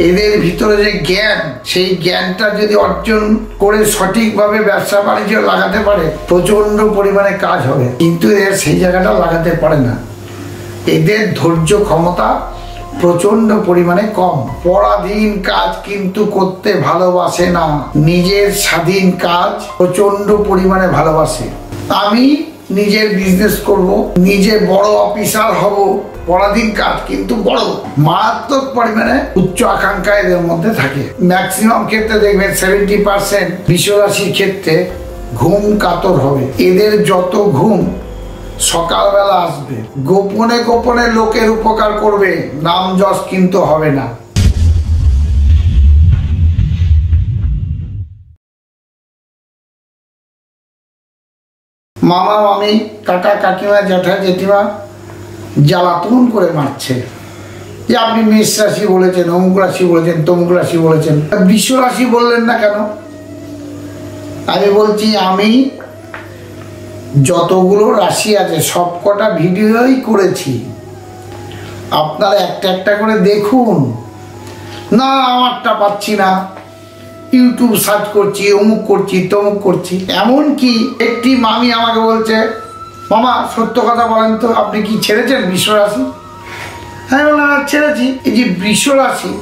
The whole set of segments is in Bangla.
এদের ভিতরে যে জ্ঞান, সেই জ্ঞানটা যদি অর্জন করে সঠিকভাবে ব্যবসা বাণিজ্য লাগাতে পারে, প্রচন্ড পরিমাণে কাজ হবে। কিন্তু এর সেই জায়গাটা লাগাতে পারে না। এদের ধৈর্য ক্ষমতা প্রচন্ড পরিমাণে কম। পরাধীন কাজ কিন্তু করতে ভালোবাসে না, নিজের স্বাধীন কাজ প্রচন্ড পরিমাণে ভালোবাসে। আমি নিজের বিজনেস করব, নিজে বড় অফিসার হব, পরাধীন কাজ কিন্তু বড় মারাত্মক পরিমাণে উচ্চ আকাঙ্ক্ষা এদের মধ্যে থাকে। ম্যাক্সিমাম ক্ষেত্রে দেখবেন 70% বৃষরাশির ক্ষেত্রে ঘুম কাতর হবে। এদের যত ঘুম সকালবেলা আসবে, গোপনে গোপনে লোকের উপকার করবে, নাম যশ কিন্তু হবে না। মামা মামি, কাকা কাকিমা, জ্যাঠা জেঠিমা জ্বালাতন করে মারছে যে আপনি মেষ রাশি বলেছেন, অমুক রাশি বলেছেন, তমুক রাশি বলেছেন, বৃষ রাশি বললেন না কেন? আমি বলছি আমি যতগুলো রাশি আছে সবকটা ভিডিওই করেছি, আপনারা একটা একটা করে দেখুন না। আমারটা পাচ্ছি না, ইউটিউব সার্চ করছি, অমুক করছি, তমুক করছি। এমনকি একটি মামি আমাকে বলছে, মামা সত্য কথা বলেন তো, আপনি কি ছেড়েছেন বৃষ রাশি? হ্যাঁ বললাম ছেড়েছি। এই যে বৃষ রাশি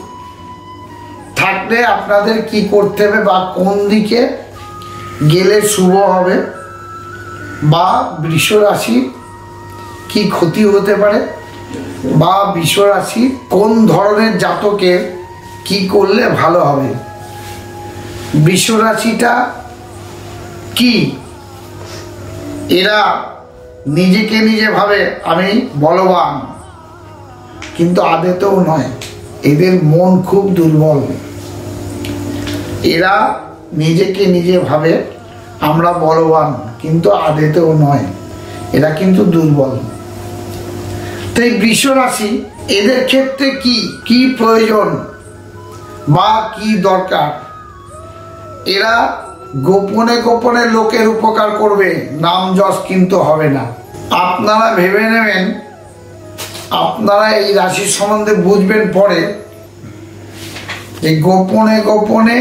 থাকলে আপনাদের কি করতে হবে বা কোন দিকে গেলে শুভ হবে, বা বৃষ রাশি কি ক্ষতি হতে পারে, বা বৃষ রাশি কোন ধরনের জাতকের কি করলে ভালো হবে। বৃষ রাশিটা কি? এরা নিজেকে নিজে ভাবে আমি বলবান, কিন্তু আদতেও নয়। এদের মন খুব দুর্বল। এরা নিজেকে নিজে ভাবে আমরা বলবান, কিন্তু আদতেও নয়, এরা কিন্তু দুর্বল। তাই বৃষ রাশি এদের ক্ষেত্রে কি কি প্রয়োজন বা কি দরকার? এরা গোপনে গোপনে লোকের উপকার করবে, নাম যশ কিন্তু হবে না। আপনারা ভেবে নেবেন, আপনারা এই রাশির সম্বন্ধে বুঝবেন পরে, যে গোপনে গোপনে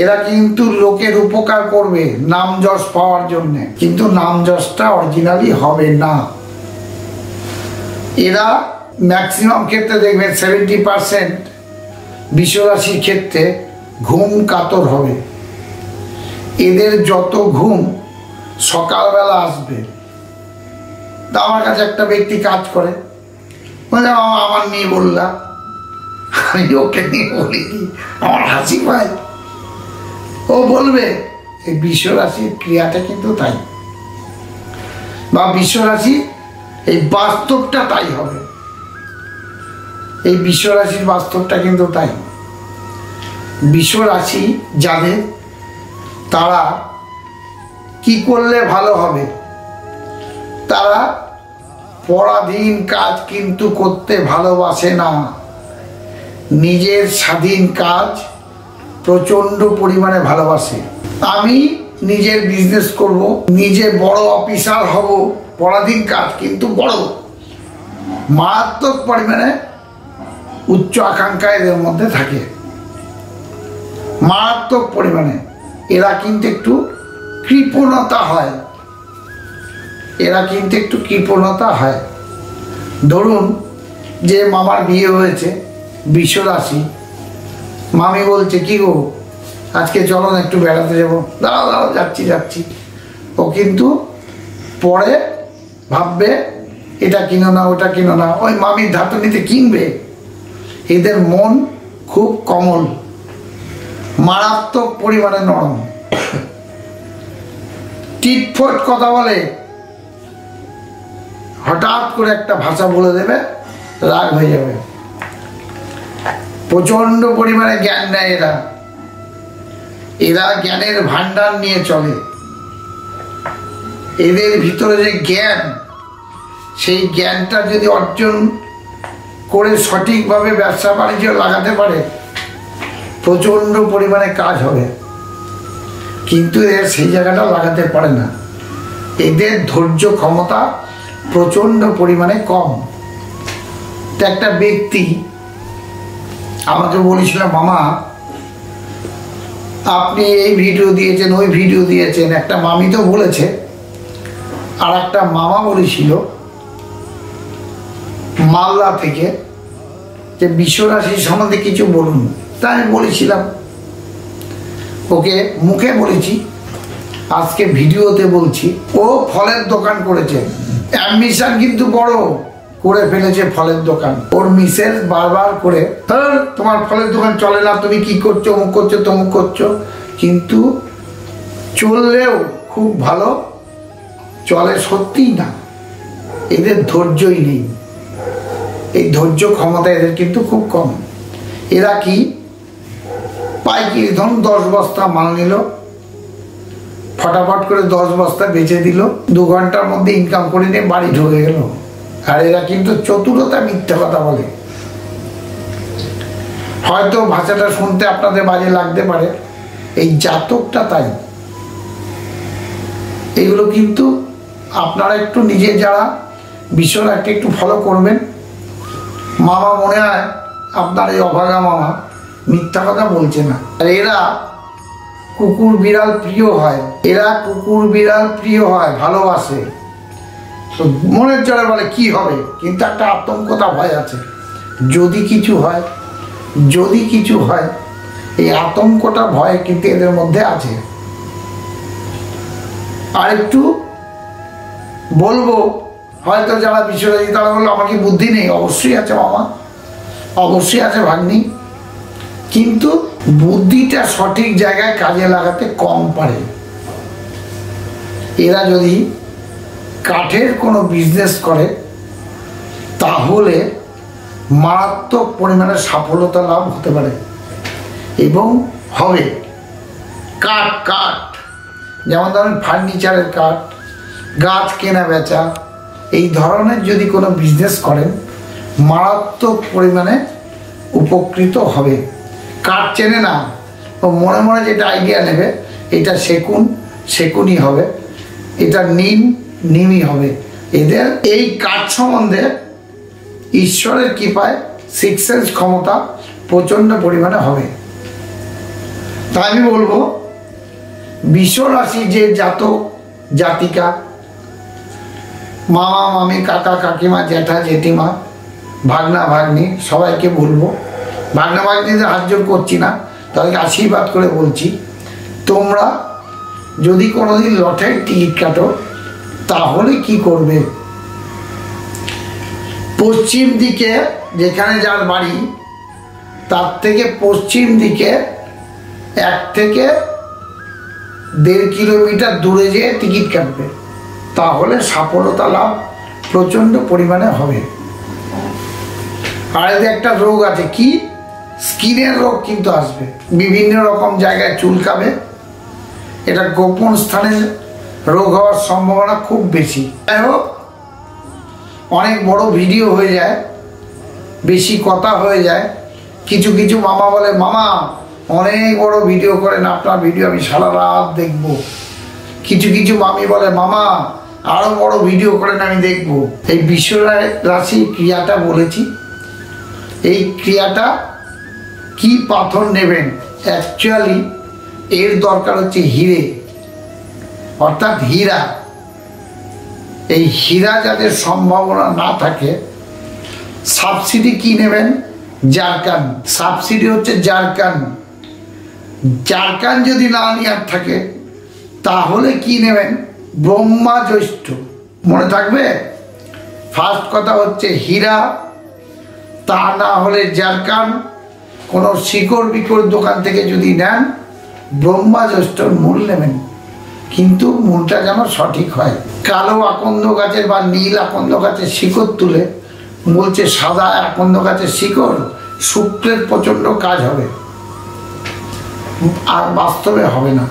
এরা কিন্তু লোকের উপকার করবে নাম যশ পাওয়ার জন্য, কিন্তু নাম যশটা অরিজিনালি হবে না। এরা ম্যাক্সিমাম ক্ষেত্রে দেখবেন 70% বৃষ রাশির ক্ষেত্রে ঘুম কাতর হবে। এদের যত ঘুম সকালবেলা আসবে। তা আমার কাছে একটা ব্যক্তি কাজ করে, বলে আমার নিয়ে বললাম, আমি ওকে নিয়ে বলি, আমার হাসি পায়। ও বলবে এই বৃষ রাশির ক্রিয়াটা কিন্তু তাই, বা বৃষ রাশি এই বাস্তবটা তাই হবে। এই বৃষ রাশির বাস্তবটা কিন্তু তাই। বৃষ রাশি যাদের, তারা কি করলে ভালো হবে? তারা পরাধীন কাজ কিন্তু করতে ভালোবাসে না, নিজের স্বাধীন কাজ প্রচন্ড পরিমাণে ভালোবাসে। আমি নিজের বিজনেস করব, নিজে বড় অফিসার হব, পরাধীন কাজ কিন্তু বড় মারাত্মক পরিমাণে উচ্চ আকাঙ্ক্ষা এদের মধ্যে থাকে, মারাত্মক পরিমাণে। এরা কিন্তু একটু কৃপণতা হয়, এরা কিন্তু একটু কৃপণতা হয়। ধরুন যে মামার বিয়ে হয়েছে বৃষ রাশি, মামি বলছে কি গো আজকে চলো না একটু বেড়াতে যাবো, দাঁড়াও দাঁড়াও যাচ্ছি যাচ্ছি। ও কিন্তু পরে ভাববে এটা কিনো না ওটা কিনো না, ওই মামির ধাতুনিতে কিনবে। এদের মন খুব কোমল, মারাত্মক পরিমাণে নরম, টিটফট কথা বলে, হঠাৎ করে একটা ভাষা বলে দেবে, রাগ হয়ে যাবে। প্রচন্ড পরিমাণে জ্ঞান নেয় এরা, এরা জ্ঞানের ভান্ডার নিয়ে চলে। এদের ভিতরে যে জ্ঞান, সেই জ্ঞানটা যদি অর্জন করে সঠিকভাবে ব্যবসা বাণিজ্য লাগাতে পারে, প্রচন্ড পরিমাণে কাজ হবে। কিন্তু এর সেই জায়গাটা লাগাতে পারে না। এদের ধৈর্য ক্ষমতা প্রচন্ড পরিমাণে কম। একটা ব্যক্তি আমাকে বলেছিল, মামা আপনি এই ভিডিও দিয়েছেন, ওই ভিডিও দিয়েছেন। একটা মামি তো বলেছে, আর একটা মামা বলেছিল মালদা থেকে যে বিশ্বরাশি সম্বন্ধে কিছু বলুন। তাই আমি বলেছিলাম, ওকে মুখে বলেছি, আজকে ভিডিওতে বলছি। ও ফলের দোকান করেছে, অ্যাম্বিশন কিন্তু বড় করে ফেলেছে ফলের দোকান। ওর মিসেস বারবার করে, তোমার ফলের দোকান চলে না, তুমি কি করছো, অমুক করছো তমুক করছো। কিন্তু চললেও খুব ভালো চলে, সত্যিই না। এদের ধৈর্যই নেই, এই ধৈর্য ক্ষমতা এদের কিন্তু খুব কম। এরা কি পাইকারি ধরুন 10 বস্তা মাল নিল, ফটাফট করে 10 বস্তা বেচে দিল, 2 ঘন্টার মধ্যে ইনকাম করে নিয়ে বাড়ি ঢুকে গেল। আর এরা কিন্তু চতুরতা মিথ্যা কথা বলে। হয়তো ভাষাটা শুনতে আপনাদের বাজে লাগতে পারে, এই জাতকটা তাই। এগুলো কিন্তু আপনারা একটু নিজে যারা বিষয়টা একটু ফলো করবেন। মামা মনে হয় আপনার এই অভাগা মামা মিথ্যা কথা বলছে না। আর এরা কুকুর বিড়াল প্রিয় হয়, এরা কুকুর বিড়াল প্রিয় হয়, ভালোবাসে। তো মনের জোরে বলে কি হবে, কিন্তু একটা আতঙ্কতা ভয় আছে, যদি কিছু হয়, যদি কিছু হয়। এই আতঙ্কটা ভয় কিন্তু এদের মধ্যে আছে। আর একটু বলবো, হয়তো যারা বিষয় তারা বললো আমার কি বুদ্ধি নেই। অবশ্যই আছে মামা, অবশ্যই আছে ভাগ্নি, কিন্তু বুদ্ধিটা সঠিক জায়গায় কাজে লাগাতে কম পারে। এরা যদি কাঠের কোনো বিজনেস করে তাহলে মারাত্মক পরিমাণে সফলতা লাভ হতে পারে এবং হবে। কাঠ কাঠ যেমন ধরেন ফার্নিচারের কাঠ, গাছ কেনা বেচা, এই ধরনের যদি কোনো বিজনেস করেন মারাত্মক পরিমাণে উপকৃত হবে। কাঠ চেনে না, ও মনে মনে যেটা আইডিয়া নেবে, এটা সেকুন সেকুনই হবে, এটা নিম নিমই হবে। এদের এই কাঠ সম্বন্ধে ঈশ্বরের কৃপায় সিক্স সেন্স ক্ষমতা প্রচণ্ড পরিমাণে হবে। তাই আমি বলবো, বিশ্বরাশি যে জাতক জাতিকা, মামা মামি কাকা কাকিমা জ্যাঠা জেঠিমা ভাগনা ভাগ্নি সবাইকে বলবো, ভাগনা ভাগ্নিদের হাত জোর করছি না, তাদেরকে আশীর্বাদ করে বলছি, তোমরা যদি কোনোদিন লটারির টিকিট কাটো তাহলে কি করবে, পশ্চিম দিকে যেখানে যার বাড়ি তার থেকে পশ্চিম দিকে 1 থেকে 1.5 কিলোমিটার দূরে যেয়ে টিকিট কাটবে, তাহলে সফলতা লাভ প্রচণ্ড পরিমাণে হবে। আর এদের একটা রোগ আছে, কি স্কিনের রোগ কিন্তু আসবে, বিভিন্ন রকম জায়গায় চুলকাবে, এটা গোপন স্থানে রোগ হওয়ার সম্ভাবনা খুব বেশি। যাই হোক, অনেক বড় ভিডিও হয়ে যায়, বেশি কথা হয়ে যায়। কিছু কিছু মামা বলে, মামা অনেক বড় ভিডিও করেন, আপনার ভিডিও আমি সারা রাত দেখব। কিছু কিছু মামি বলে, মামা আরো বড় ভিডিও করেন, আমি দেখব। এই বিশ্ব রাশি ক্রিয়াটা বলেছি, এই ক্রিয়াটা কি পাথর নেবেন, অ্যাকচুয়ালি এর দরকার হচ্ছে হিরে, অর্থাৎ হীরা। এই হীরা যাদের সম্ভাবনা না থাকে, সাবসিডি কি নেবেন, জারকান। সাবসিডি হচ্ছে জারকান। জারকান যদি না নেওয়ার থাকে তাহলে কি নেবেন, ব্রহ্মা জ্যৈষ্ঠ। মনে থাকবে, ফার্স্ট কথা হচ্ছে হীরা, তা না হলে জারকান। কোনো শিকড় বিকড় দোকান থেকে যদি নেন, ব্রহ্মা জ্যৈষ্ঠর মূল নেবেন, কিন্তু মূলটা যেন সঠিক হয়। কালো আকন্দ গাছের বা নীল আকন্দ গাছের শিকড় তুলে বলছে সাদা আকন্দ গাছের শিকড়, শুক্রের প্রচণ্ড কাজ হবে, আর বাস্তবে হবে না।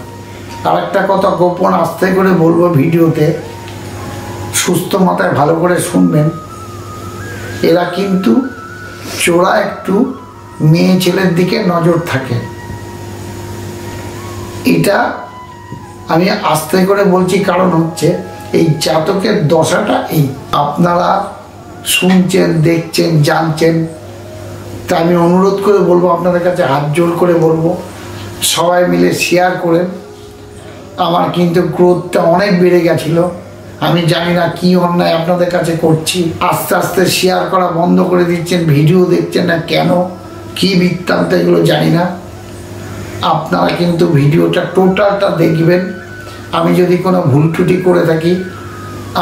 আর একটা কথা গোপন আস্তে করে বলবো ভিডিওতে, সুস্থ মাথায় ভালো করে শুনবেন। এরা কিন্তু চোরা একটু মেয়ে ছেলের দিকে নজর থাকে, এটা আমি আস্তে করে বলছি, কারণ হচ্ছে এই জাতকের দশাটা এই। আপনারা শুনছেন, দেখছেন, জানছেন, তাই আমি অনুরোধ করে বলবো, আপনাদের কাছে হাত জোর করে বলবো, সবাই মিলে শেয়ার করেন। আমার কিন্তু গ্রোথটা অনেক বেড়ে গেছিলো, আমি জানি না কি অন্যায় আপনাদের কাছে করছি। আস্তে আস্তে শেয়ার করা বন্ধ করে দিচ্ছেন, ভিডিও দেখছেন না কেন, কি বৃত্তান্ত এগুলো জানি না। আপনারা কিন্তু ভিডিওটা টোটালটা দেখবেন। আমি যদি কোনো ভুল ত্রুটি করে থাকি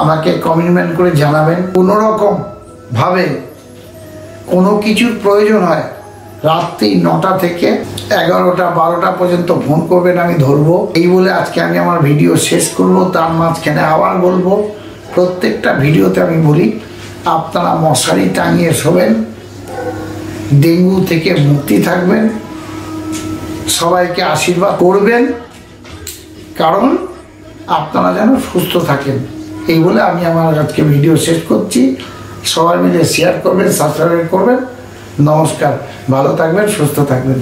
আমাকে কমেন্ট করে জানাবেন। কোনোরকমভাবে কোনো কিছুর প্রয়োজন হয় রাত্রি 9টা থেকে 11টা 12টা পর্যন্ত ফোন করবেন, আমি ধরবো। এই বলে আজকে আমি আমার ভিডিও শেষ করব। তার মাঝখানে আবার বলবো, প্রত্যেকটা ভিডিওতে আমি বলি, আপনারা মশারি টাঙিয়ে শোবেন, ডেঙ্গু থেকে মুক্তি থাকবেন, সবাইকে আশীর্বাদ করবেন, কারণ আপনারা যেন সুস্থ থাকেন। এই বলে আমি আমার আজকে ভিডিও শেষ করছি। সবাই মিলে শেয়ার করবেন, সাবস্ক্রাইব করবেন। নমস্কার, ভালো থাকবেন, সুস্থ থাকবেন।